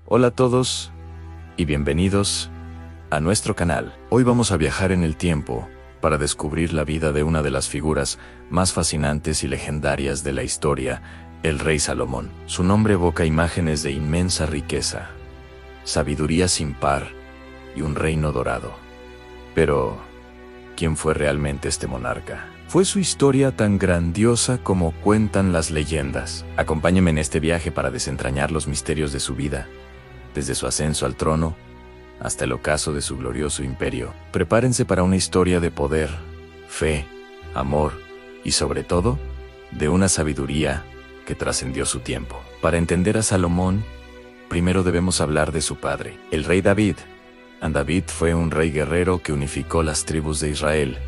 Hola a todos y bienvenidos a nuestro canal. Hoy vamos a viajar en el tiempo para descubrir la vida de una de las figuras más fascinantes y legendarias de la historia, el rey Salomón. Su nombre evoca imágenes de inmensa riqueza, sabiduría sin par y un reino dorado. Pero, ¿quién fue realmente este monarca? ¿Fue su historia tan grandiosa como cuentan las leyendas? Acompáñenme en este viaje para desentrañar los misterios de su vida, desde su ascenso al trono hasta el ocaso de su glorioso imperio. Prepárense para una historia de poder, fe, amor y sobre todo, de una sabiduría que trascendió su tiempo. Para entender a Salomón, primero debemos hablar de su padre, el rey David. David fue un rey guerrero que unificó las tribus de Israel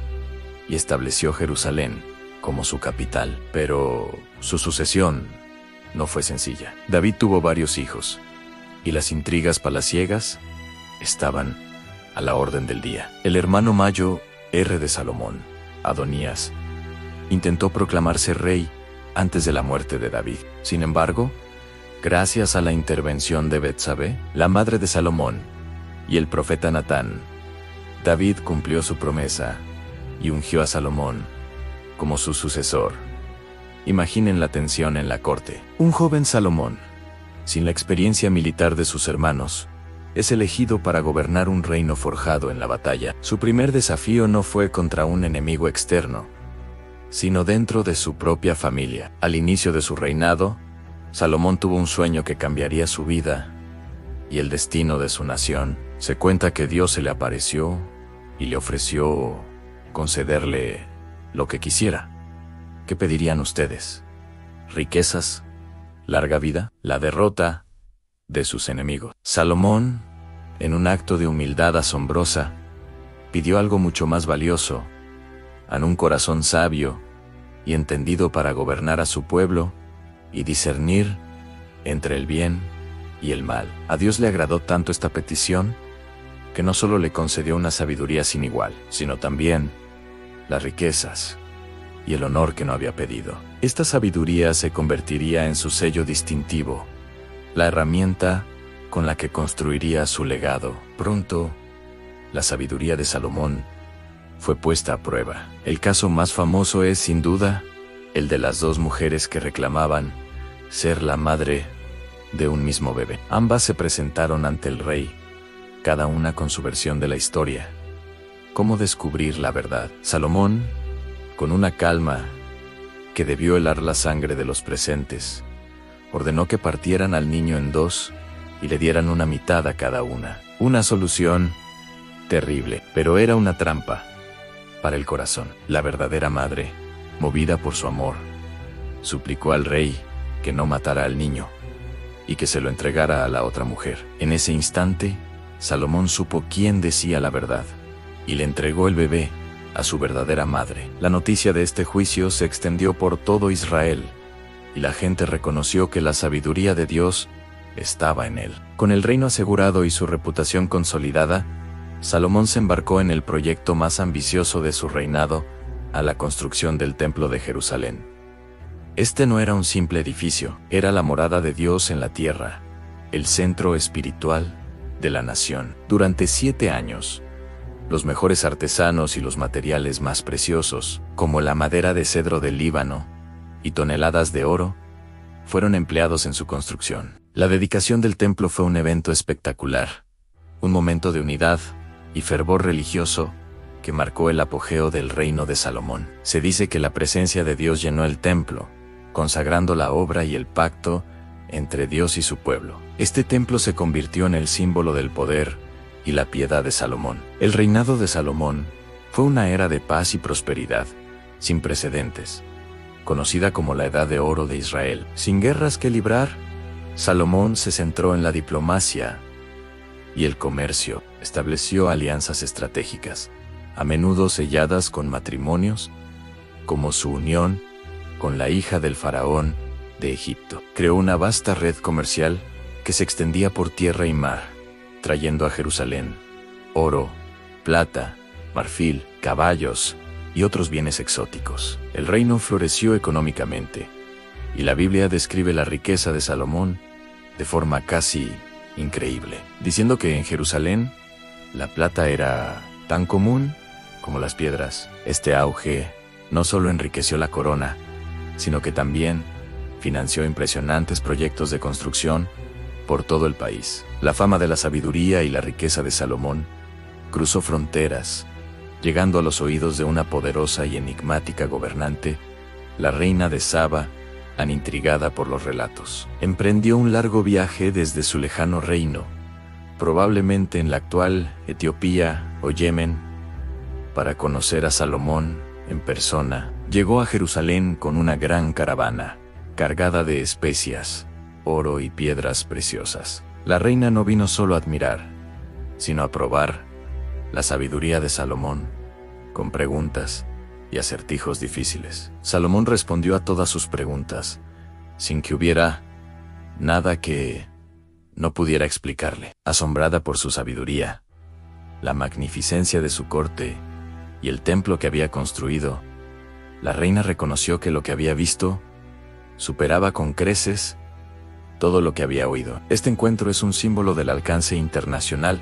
y estableció Jerusalén como su capital. Pero su sucesión no fue sencilla. David tuvo varios hijos, y las intrigas palaciegas estaban a la orden del día. El hermano mayor de Salomón, Adonías, intentó proclamarse rey antes de la muerte de David. Sin embargo, gracias a la intervención de Betsabé, la madre de Salomón, y el profeta Natán, David cumplió su promesa y ungió a Salomón como su sucesor. Imaginen la tensión en la corte. Un joven Salomón, sin la experiencia militar de sus hermanos, es elegido para gobernar un reino forjado en la batalla. Su primer desafío no fue contra un enemigo externo, sino dentro de su propia familia. Al inicio de su reinado, Salomón tuvo un sueño que cambiaría su vida y el destino de su nación. Se cuenta que Dios se le apareció y le ofreció concederle lo que quisiera. ¿Qué pedirían ustedes? ¿Riquezas? ¿Larga vida? La derrota de sus enemigos. Salomón, en un acto de humildad asombrosa, pidió algo mucho más valioso: un corazón sabio y entendido para gobernar a su pueblo y discernir entre el bien y el mal. A Dios le agradó tanto esta petición que no solo le concedió una sabiduría sin igual, sino también las riquezas y el honor que no había pedido. Esta sabiduría se convertiría en su sello distintivo, la herramienta con la que construiría su legado. Pronto, la sabiduría de Salomón fue puesta a prueba. El caso más famoso es, sin duda, el de las dos mujeres que reclamaban ser la madre de un mismo bebé. Ambas se presentaron ante el rey, cada una con su versión de la historia. ¿Cómo descubrir la verdad? Salomón, con una calma que debió helar la sangre de los presentes, ordenó que partieran al niño en dos y le dieran una mitad a cada una. Una solución terrible, pero era una trampa para el corazón. La verdadera madre, movida por su amor, suplicó al rey que no matara al niño y que se lo entregara a la otra mujer. En ese instante, Salomón supo quién decía la verdad y le entregó el bebé a su verdadera madre. La noticia de este juicio se extendió por todo Israel y la gente reconoció que la sabiduría de Dios estaba en él. Con el reino asegurado y su reputación consolidada, Salomón se embarcó en el proyecto más ambicioso de su reinado, a la construcción del Templo de Jerusalén. Este no era un simple edificio, era la morada de Dios en la tierra, el centro espiritual de la nación. Durante 7 años, los mejores artesanos y los materiales más preciosos, como la madera de cedro del Líbano y toneladas de oro, fueron empleados en su construcción. La dedicación del templo fue un evento espectacular, un momento de unidad y fervor religioso que marcó el apogeo del reino de Salomón. Se dice que la presencia de Dios llenó el templo, consagrando la obra y el pacto entre Dios y su pueblo. Este templo se convirtió en el símbolo del poder y la piedad de Salomón. El reinado de Salomón fue una era de paz y prosperidad sin precedentes, conocida como la Edad de Oro de Israel. Sin guerras que librar, Salomón se centró en la diplomacia y el comercio. Estableció alianzas estratégicas, a menudo selladas con matrimonios, como su unión con la hija del faraón de Egipto. Creó una vasta red comercial que se extendía por tierra y mar, trayendo a Jerusalén oro, plata, marfil, caballos y otros bienes exóticos. El reino floreció económicamente, y la Biblia describe la riqueza de Salomón de forma casi increíble, diciendo que en Jerusalén la plata era tan común como las piedras. Este auge no solo enriqueció la corona, sino que también financió impresionantes proyectos de construcción por todo el país. La fama de la sabiduría y la riqueza de Salomón cruzó fronteras, llegando a los oídos de una poderosa y enigmática gobernante, la reina de Saba, tan intrigada por los relatos. Emprendió un largo viaje desde su lejano reino, probablemente en la actual Etiopía o Yemen, para conocer a Salomón en persona. Llegó a Jerusalén con una gran caravana, cargada de especias, oro y piedras preciosas. La reina no vino solo a admirar, sino a probar la sabiduría de Salomón, con preguntas y acertijos difíciles. Salomón respondió a todas sus preguntas, sin que hubiera nada que no pudiera explicarle. Asombrada por su sabiduría, la magnificencia de su corte y el templo que había construido, la reina reconoció que lo que había visto superaba con creces todo lo que había oído. Este encuentro es un símbolo del alcance internacional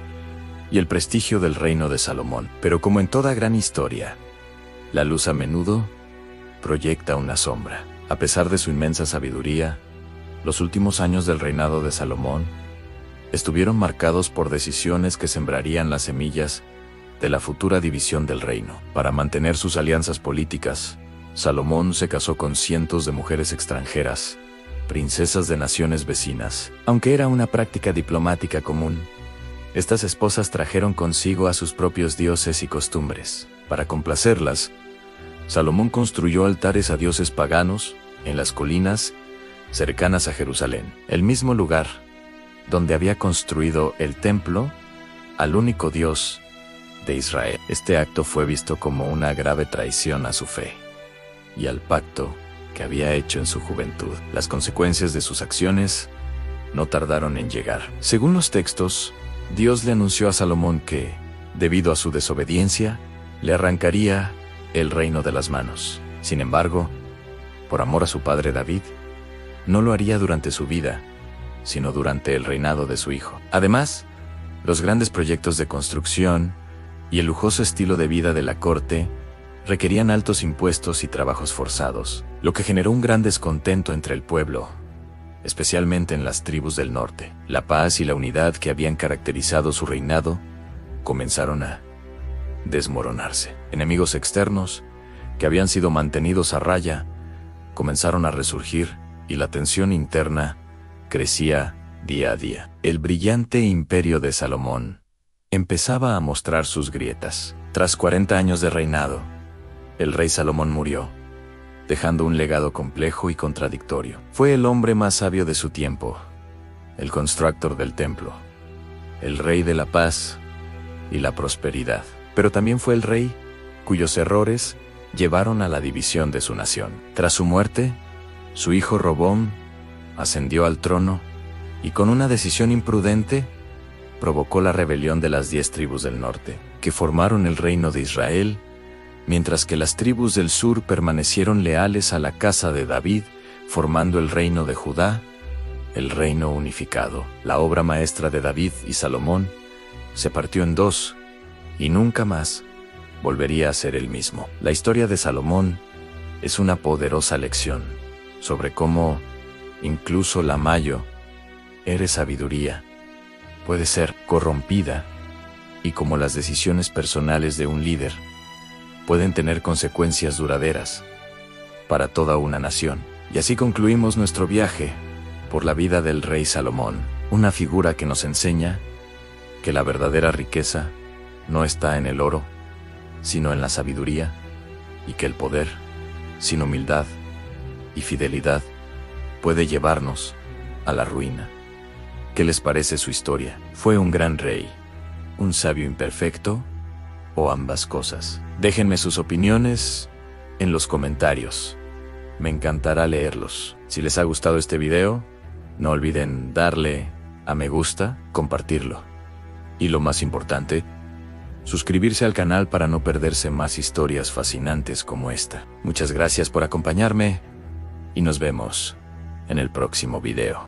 y el prestigio del reino de Salomón. Pero como en toda gran historia, la luz a menudo proyecta una sombra. A pesar de su inmensa sabiduría, los últimos años del reinado de Salomón estuvieron marcados por decisiones que sembrarían las semillas de la futura división del reino. Para mantener sus alianzas políticas, Salomón se casó con cientos de mujeres extranjeras, princesas de naciones vecinas. Aunque era una práctica diplomática común, estas esposas trajeron consigo a sus propios dioses y costumbres. Para complacerlas, Salomón construyó altares a dioses paganos en las colinas cercanas a Jerusalén, el mismo lugar donde había construido el templo al único Dios de Israel. Este acto fue visto como una grave traición a su fe y al pacto que había hecho en su juventud. Las consecuencias de sus acciones no tardaron en llegar. Según los textos, Dios le anunció a Salomón que, debido a su desobediencia, le arrancaría el reino de las manos. Sin embargo, por amor a su padre David, no lo haría durante su vida, sino durante el reinado de su hijo. Además, los grandes proyectos de construcción y el lujoso estilo de vida de la corte requerían altos impuestos y trabajos forzados, lo que generó un gran descontento entre el pueblo, especialmente en las tribus del norte. La paz y la unidad que habían caracterizado su reinado comenzaron a desmoronarse. Enemigos externos, que habían sido mantenidos a raya, comenzaron a resurgir y la tensión interna crecía día a día. El brillante imperio de Salomón empezaba a mostrar sus grietas. Tras 40 años de reinado, el rey Salomón murió, dejando un legado complejo y contradictorio. Fue el hombre más sabio de su tiempo, el constructor del templo, el rey de la paz y la prosperidad. Pero también fue el rey cuyos errores llevaron a la división de su nación. Tras su muerte, su hijo Robón ascendió al trono y con una decisión imprudente provocó la rebelión de las 10 tribus del norte, que formaron el reino de Israel, mientras que las tribus del sur permanecieron leales a la casa de David, formando el reino de Judá, el reino unificado. La obra maestra de David y Salomón se partió en dos y nunca más volvería a ser el mismo. La historia de Salomón es una poderosa lección sobre cómo incluso la mayor sabiduría puede ser corrompida y cómo las decisiones personales de un líder pueden tener consecuencias duraderas para toda una nación. Y así concluimos nuestro viaje por la vida del rey Salomón, una figura que nos enseña que la verdadera riqueza no está en el oro, sino en la sabiduría, y que el poder, sin humildad y fidelidad, puede llevarnos a la ruina. ¿Qué les parece su historia? ¿Fue un gran rey, un sabio imperfecto o ambas cosas? Déjenme sus opiniones en los comentarios. Me encantará leerlos. Si les ha gustado este video, no olviden darle a me gusta, compartirlo. Y lo más importante, suscribirse al canal para no perderse más historias fascinantes como esta. Muchas gracias por acompañarme y nos vemos en el próximo video.